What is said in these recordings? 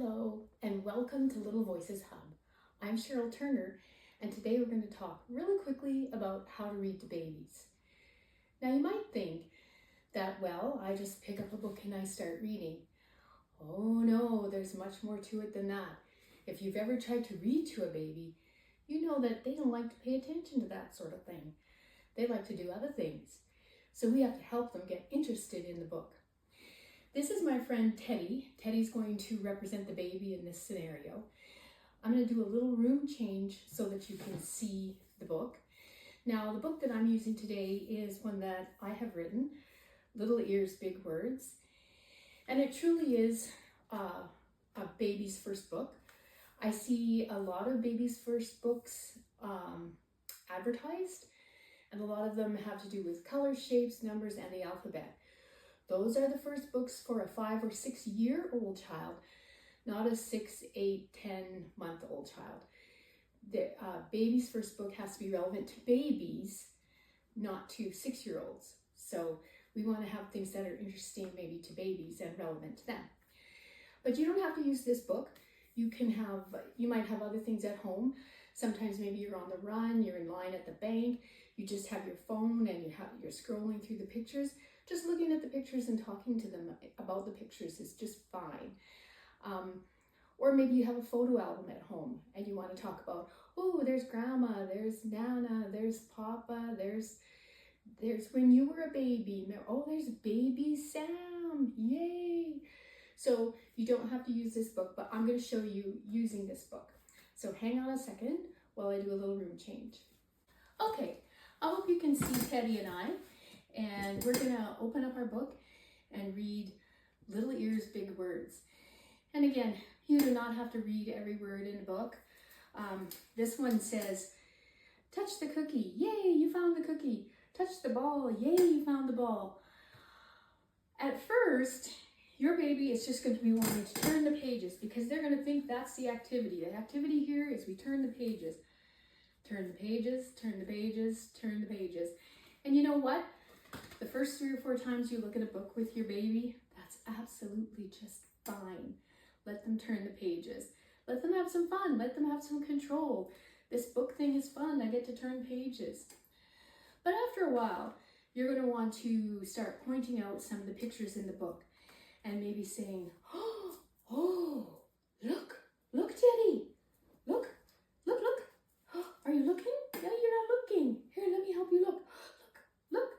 Hello, and welcome to Little Voices Hub. I'm Cheryl Turner, and today we're going to talk really quickly about how to read to babies. Now, you might think that, well, I just pick up a book and I start reading. Oh no, there's much more to it than that. If you've ever tried to read to a baby, you know that they don't like to pay attention to that sort of thing. They like to do other things. So we have to help them get interested in the book. This is my friend Teddy. Teddy's going to represent the baby in this scenario. I'm going to do a little room change so that you can see the book. Now, the book that I'm using today is one that I have written, Little Ears, Big Words. And it truly is a baby's first book. I see a lot of baby's first books advertised, and a lot of them have to do with colors, shapes, numbers, and the alphabet. Those are the first books for a 5 or 6 year old child, not a 6, 8, 10-month-old child. The baby's first book has to be relevant to babies, not to 6-year-olds. So we want to have things that are interesting maybe to babies and relevant to them. But you don't have to use this book. You might have other things at home. Sometimes maybe you're on the run, you're in line at the bank, you just have your phone and you're scrolling through the pictures. Just looking at the pictures and talking to them about the pictures is just fine. Or maybe you have a photo album at home and you want to talk about, oh, there's Grandma, there's Nana, there's Papa, there's when you were a baby. Oh, there's baby Sam, yay. So you don't have to use this book, but I'm going to show you using this book. So hang on a second while I do a little room change. Okay, I hope you can see Teddy and I. And we're going to open up our book and read Little Ears, Big Words. And again, you do not have to read every word in the book. This one says, touch the cookie, yay, you found the cookie. Touch the ball, yay, you found the ball. At first, your baby is just going to be wanting to turn the pages because they're going to think that's the activity. The activity here is we turn the pages. Turn the pages, turn the pages, turn the pages. And you know what? The first 3 or 4 times you look at a book with your baby, that's absolutely just fine. Let them turn the pages. Let them have some fun. Let them have some control. This book thing is fun. I get to turn pages. But after a while, you're going to want to start pointing out some of the pictures in the book and maybe saying, oh, look, Teddy. Look. Are you looking? No, you're not looking. Here, let me help you look. Look.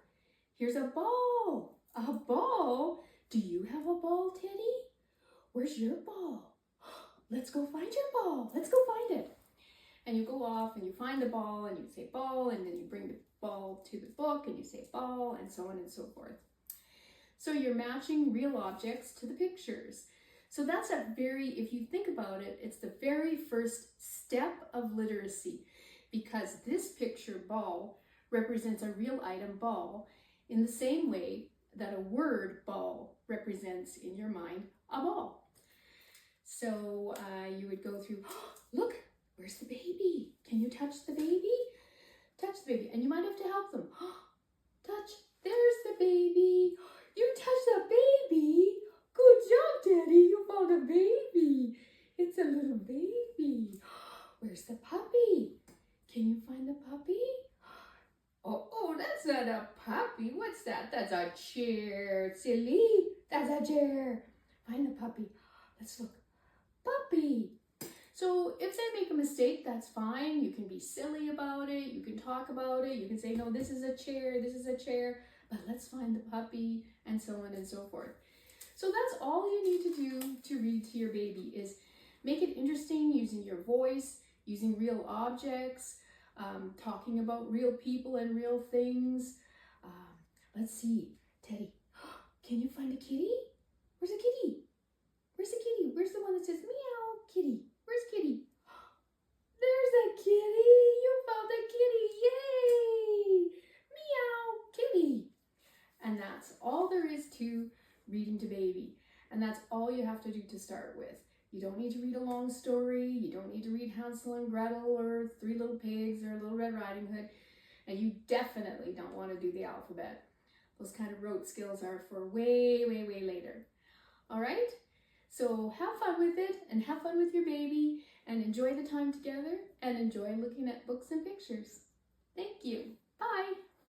Here's a ball. A ball? Do you have a ball, Teddy? Where's your ball? Let's go find your ball. Let's go find it. And you go off and you find the ball and you say ball, and then you bring the ball to the book and you say ball, and so on and so forth. So you're matching real objects to the pictures. So that's if you think about it, it's the very first step of literacy, because this picture ball represents a real item, ball, in the same way that a word ball represents in your mind a ball. So you would go through, look, where's the baby? Can you touch the baby? Touch the baby. And you might have to help them. Touch, there's the baby. You touched the baby. Good job, Daddy. You found a baby. It's a little baby. Where's the puppy? Can you find the puppy? Oh, that's not a puppy. What's that? That's a chair, silly. That's a chair. Find the puppy. Let's look. Puppy. So if they make a mistake, that's fine. You can be silly about it. You can talk about it. You can say, no, this is a chair, but let's find the puppy, and so on and so forth. So that's all you need to do to read to your baby, is make it interesting using your voice, using real objects, talking about real people and real things. Let's see, Teddy, can you find a kitty? Where's a kitty? Where's the kitty? Where's the one that says meow, kitty? Where's kitty? There's a kitty. You found a kitty. Yay! Meow, kitty. And that's all there is to reading to baby. And that's all you have to do to start with. You don't need to read a long story. You don't need to read Hansel and Gretel or 3 Little Pigs or Little Red Riding Hood. And you definitely don't want to do the alphabet. Those kind of rote skills are for way, way, way later. All right? So have fun with it, and have fun with your baby, and enjoy the time together, and enjoy looking at books and pictures. Thank you. Bye.